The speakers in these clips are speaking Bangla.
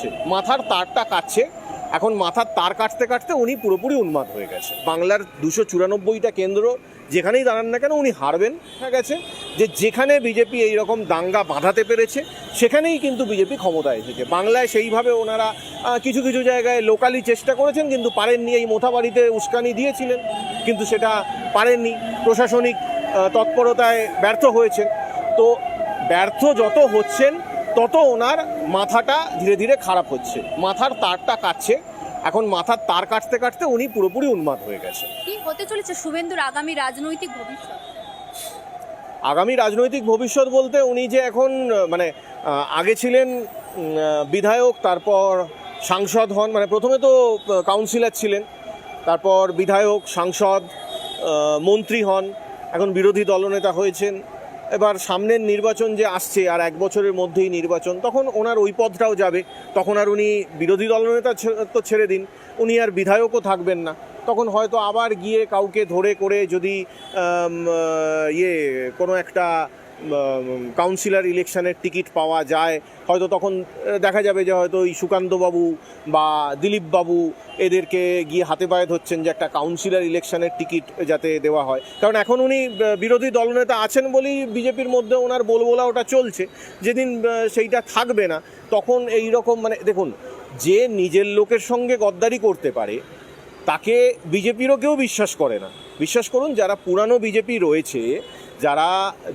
হচ্ছে, মাথার তারটা কাটছে। এখন মাথার তার কাটতে কাটতে উনি পুরোপুরি উন্মাদ হয়ে গেছে। বাংলার 294টা কেন্দ্র যেখানেই দাঁড়ান না কেন উনি হারবেন। দেখা গেছে যে যেখানে বিজেপি এইরকম দাঙ্গা বাঁধাতে পেরেছে সেখানেই কিন্তু বিজেপি ক্ষমতায় এসেছে। বাংলায় সেইভাবে ওনারা কিছু কিছু জায়গায় লোকালি চেষ্টা করেছেন, কিন্তু পারেননি। এই মোথাবাড়িতে উস্কানি দিয়েছিলেন, কিন্তু সেটা পারেননি। প্রশাসনিক তৎপরতায় ব্যর্থ হয়েছেন। তো ব্যর্থ যত হচ্ছেন তত ওনার মাথাটা ধীরে ধীরে খারাপ হচ্ছে, মাথার তারটা কাটছে। এখন মাথার তার কাটতে কাটতে উনি পুরোপুরি উন্মাদ হয়ে গেছে। কি হতে চলেছে শুভেন্দুর আগামী রাজনৈতিক ভবিষ্যৎ? আগামী রাজনৈতিক ভবিষ্যৎ বলতে উনি যে এখন মানে আগে ছিলেন বিধায়ক, তারপর সাংসদ হন, মানে প্রথমে তো কাউন্সিলর ছিলেন, তারপর বিধায়ক, সাংসদ, মন্ত্রী হন, এখন বিরোধী দলনেতা হয়েছেন। এবার সামনের নির্বাচন যে আসছে, আর 1 বছরের মধ্যেই নির্বাচন, তখন ওনার ওই পদটাও যাবে। তখন আর উনি বিরোধী দলনেতা তো ছেড়ে দিন, উনি আর বিধায়কও থাকবেন না। তখন হয়তো আবার গিয়ে কাউকে ধরে করে যদি কোনো একটা কাউন্সিলর ইলেকশনের টিকিট পাওয়া যায়, হয়তো তখন দেখা যাবে যে হয়তো ওই সুকান্তবাবু বা দিলীপবাবু এদেরকে গিয়ে হাতে পায়ে ধরছেন যে একটা কাউন্সিলর ইলেকশনের টিকিট যাতে দেওয়া হয়। কারণ এখন উনি বিরোধী দলনেতা আছেন বলেই বিজেপির মধ্যে ওনার বলবোলা ওটা চলছে। যেদিন সেইটা থাকবে না তখন এই রকম, মানে দেখুন, যে নিজের লোকের সঙ্গে গদ্দারি করতে পারে তাকে বিজেপিরও কেউ বিশ্বাস করে না। বিশ্বাস করুন, যারা পুরানো বিজেপি রয়েছে, যারা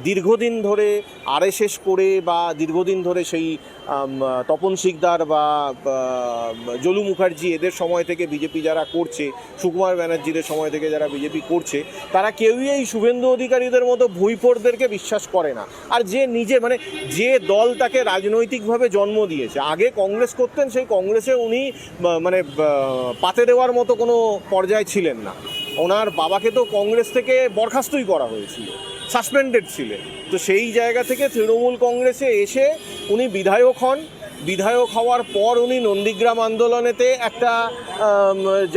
দীর্ঘদিন ধরে আরএসএস করে বা দীর্ঘদিন ধরে সেই তপন শিকদার বা জলু মুখার্জি এদের সময় থেকে বিজেপি যারা করছে, সুকুমার ব্যানার্জিদের সময় থেকে যারা বিজেপি করছে, তারা কেউই এই শুভেন্দু অধিকারীদের মতো ভুইফোড়দেরকে বিশ্বাস করে না। আর যে নিজে, মানে যে দল তাকে রাজনৈতিকভাবে জন্ম দিয়েছে, আগে কংগ্রেস করতেন, সেই কংগ্রেসে উনি মানে পাতে দেওয়ার মতো কোনো পর্যায়ে ছিলেন না। ওনার বাবাকে তো কংগ্রেস থেকে বরখাস্তই করা হয়েছিল, সাসপেন্ডেড ছিলেন। তো সেই জায়গা থেকে তৃণমূল কংগ্রেসে এসে উনি বিধায়ক হন। বিধায়ক হওয়ার পর উনি নন্দীগ্রাম আন্দোলনেতে একটা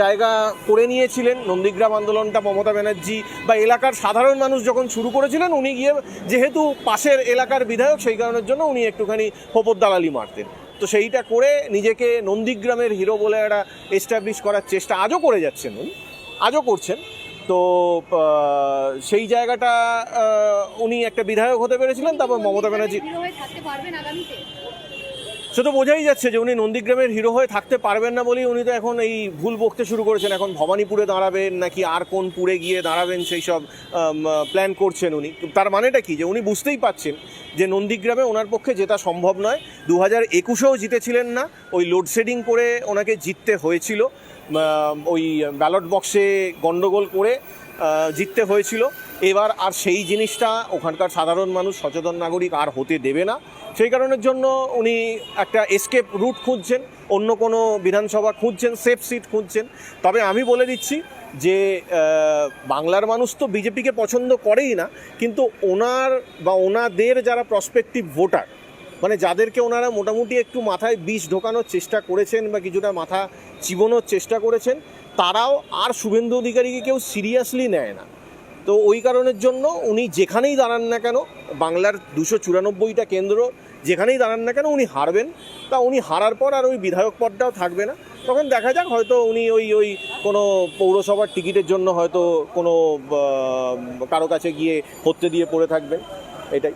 জায়গা করে নিয়েছিলেন। নন্দীগ্রাম আন্দোলনটা মমতা ব্যানার্জি বা এলাকার সাধারণ মানুষ যখন শুরু করেছিলেন, উনি গিয়ে, যেহেতু পাশের এলাকার বিধায়ক, সেই কারণের জন্য উনি একটুখানি হোপর দালালি মারতেন। তো সেইটা করে নিজেকে নন্দীগ্রামের হিরো বলে একটা এস্টাবলিশ করার চেষ্টা আজও করে যাচ্ছেন, উনি আজও করছেন। তো সেই জায়গাটা উনি একটা বিধায়ক হতে পেরেছিলেন। তারপর মমতা ব্যানার্জি, সে তো বোঝাই যাচ্ছে যে উনি নন্দীগ্রামের হিরো হয়ে থাকতে পারবেন না বলেই উনি তো এখন এই ভুল বকতে শুরু করেছেন। এখন ভবানীপুরে দাঁড়াবেন নাকি আর কোন পুরে গিয়ে দাঁড়াবেন সেই সব প্ল্যান করছেন উনি। তার মানেটা কি, যে উনি বুঝতেই পাচ্ছেন যে নন্দীগ্রামে ওনার পক্ষে জেতা সম্ভব নয়। 2021-এও জিতেছিলেন না, ওই লোডশেডিং করে ওনাকে জিততে হয়েছিল, ওই ব্যালট বক্সে গণ্ডগোল করে জিততে হয়েছিল। এবার আর সেই জিনিসটা ওখানকার সাধারণ মানুষ, সচেতন নাগরিক আর হতে দেবে না। সেই কারণের জন্য উনি একটা এসকেপ রুট খুঁজছেন, অন্য কোনো বিধানসভা খুঁজছেন, সেফ সিট খুঁজছেন। তবে আমি বলে দিচ্ছি যে বাংলার মানুষ তো বিজেপিকে পছন্দ করেই না, কিন্তু ওনার বা ওনাদের যারা প্রসপেক্টিভ ভোটার, মানে যাদেরকে ওনারা মোটামুটি একটু মাথায় বিষ ঢোকানোর চেষ্টা করেছেন বা কিছুটা মাথা চিবোনোর চেষ্টা করেছেন, তারাও আর শুভেন্দু অধিকারীকে কেউ সিরিয়াসলি নেয় না। তো ওই কারণের জন্য উনি যেখানেই দাঁড়ান না কেন, বাংলার 294টা কেন্দ্র যেখানেই দাঁড়ান না কেন উনি হারবেন। তা উনি হারার পর আর ওই বিধায়ক পদটাও থাকবে না। তখন দেখা যাক, হয়তো উনি ওই কোনো পৌরসভার টিকিটের জন্য হয়তো কোনো কারো কাছে গিয়ে হত্যে দিয়ে পড়ে থাকবেন, এটাই।